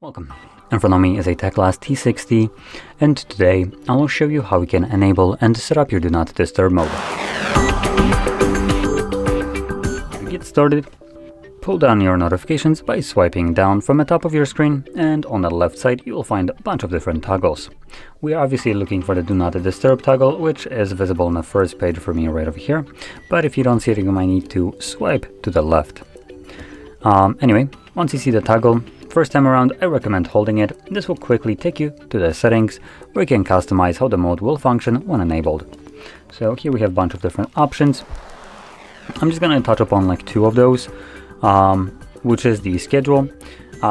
Welcome. In front of me is a Teclast T60, and today I will show you how we can enable and set up your Do Not Disturb mode. To get started, pull down your notifications by swiping down from the top of your screen, and on the left side you will find a bunch of different toggles. We are obviously looking for the Do Not Disturb toggle, which is visible on the first page for me right over here, but if you don't see it, you might need to swipe to the left. Anyway, once you see the toggle, first time around, I recommend holding it. This will quickly take you to the settings where you can customize how the mode will function when enabled. So here we have a bunch of different options. I'm just going to touch upon like two of those, which is the schedule.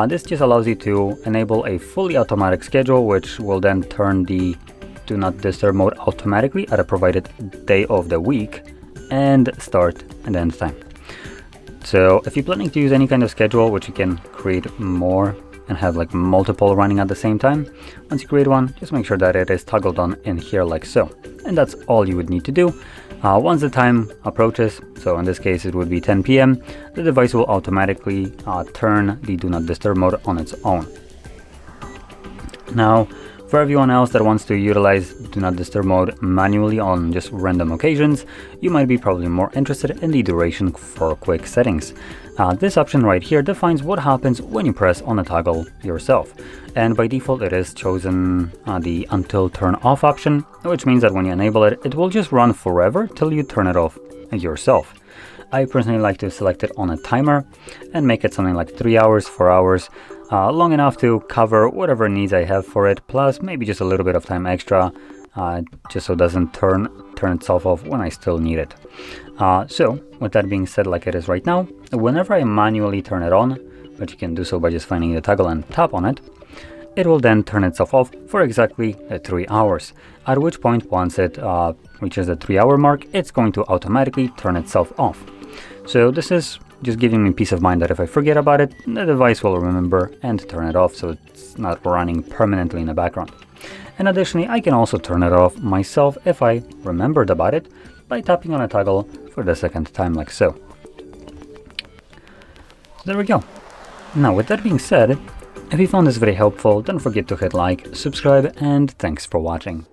This just allows you to enable a fully automatic schedule, which will then turn the Do Not Disturb mode automatically at a provided day of the week and start and end time. So if you're planning to use any kind of schedule, which you can create more and have like multiple running at the same time, once you create one, just make sure that it is toggled on in here like so. And that's all you would need to do. Once the time approaches, so in this case it would be 10 p.m., the device will automatically turn the Do Not Disturb mode on its own. Now, for everyone else that wants to utilize Do Not Disturb mode manually on just random occasions, you might be probably more interested in the duration for quick settings. This option right here defines what happens when you press on the toggle yourself. And by default it is chosen the Until Turn Off option, which means that when you enable it, it will just run forever till you turn it off yourself. I personally like to select it on a timer and make it something like 3 hours, 4 hours, long enough to cover whatever needs I have for it, plus maybe just a little bit of time extra, just so it doesn't turn itself off when I still need it. So with that being said, like it is right now, whenever I manually turn it on, but you can do so by just finding the toggle and tap on it, it will then turn itself off for exactly 3 hours, at which point once it reaches the 3-hour mark, it's going to automatically turn itself off. So this is just giving me peace of mind that if I forget about it, the device will remember and turn it off, so it's not running permanently in the background. And additionally, I can also turn it off myself if I remembered about it by tapping on a toggle for the second time like so. There we go. Now with that being said, if you found this very helpful, don't forget to hit like, subscribe, and thanks for watching.